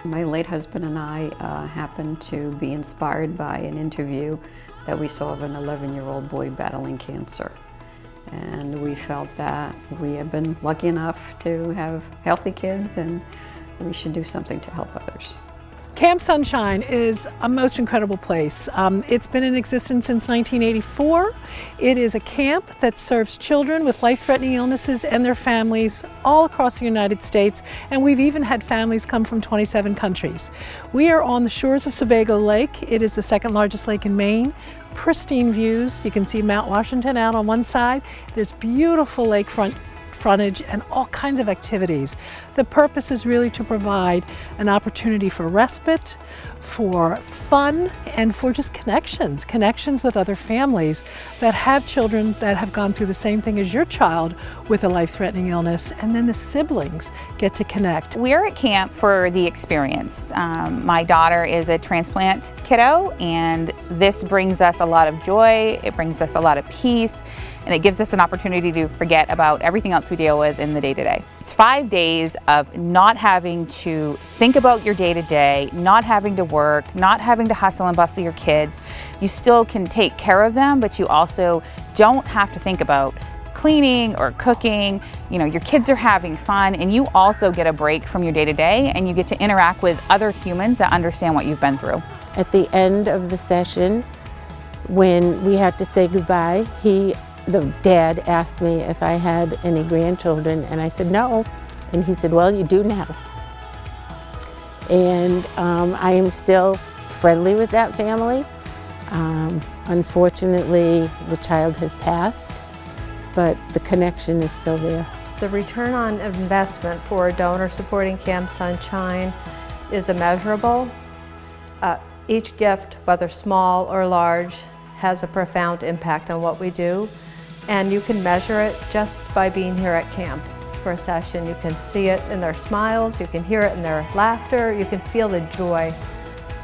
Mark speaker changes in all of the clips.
Speaker 1: My late husband and I happened to be inspired by an interview that we saw of an 11-year-old boy battling cancer. And we felt that we have been lucky enough to have healthy kids and we should do something to help others.
Speaker 2: Camp Sunshine is a most incredible place. It's been in existence since 1984. It is a camp that serves children with life-threatening illnesses and their families all across the United States, and we've even had families come from 27 countries. We are on the shores of Sebago Lake. It is the second largest lake in Maine. Pristine views. You can see Mount Washington out on one side. There's beautiful lakefront frontage and all kinds of activities. The purpose is really to provide an opportunity for respite, for fun, and for just connections with other families that have children that have gone through the same thing as your child with a life-threatening illness, and then the siblings get to connect.
Speaker 3: We're at camp for the experience. My daughter is a transplant kiddo, and this brings us a lot of joy, it brings us a lot of peace, and it gives us an opportunity to forget about everything else we deal with in the day-to-day. It's 5 days of not having to think about your day-to-day, not having to work, not having to hustle and bustle your kids. You still can take care of them, but you also don't have to think about cleaning or cooking. You know, your kids are having fun, and you also get a break from your day-to-day, and you get to interact with other humans that understand what you've been through.
Speaker 4: At the end of the session, when we had to say goodbye, the dad asked me if I had any grandchildren, and I said no. And he said, well, you do now. And I am still friendly with that family. Unfortunately, the child has passed, but the connection is still there.
Speaker 5: The return on investment for a donor supporting Camp Sunshine is immeasurable. Each gift, whether small or large, has a profound impact on what we do. And you can measure it just by being here at camp for a session. You can see it in their smiles, you can hear it in their laughter, you can feel the joy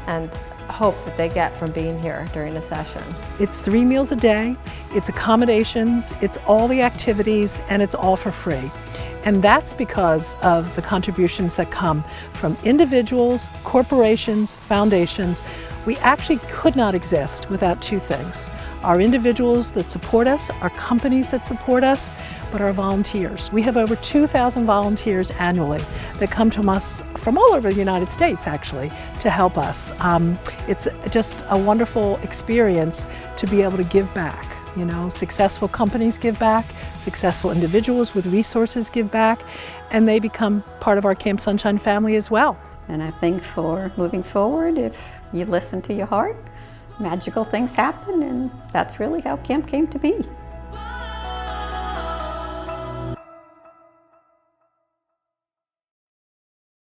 Speaker 5: and hope that they get from being here during a session.
Speaker 2: It's 3 meals a day, it's accommodations, it's all the activities, and it's all for free. And that's because of the contributions that come from individuals, corporations, foundations. We actually could not exist without 2 things. Our individuals that support us, our companies that support us, but our volunteers. We have over 2,000 volunteers annually that come to us from all over the United States, actually, to help us. It's just a wonderful experience to be able to give back. You know, successful companies give back, successful individuals with resources give back, and they become part of our Camp Sunshine family as well.
Speaker 1: And I think for moving forward, if you listen to your heart, magical things happen, and that's really how camp came to be.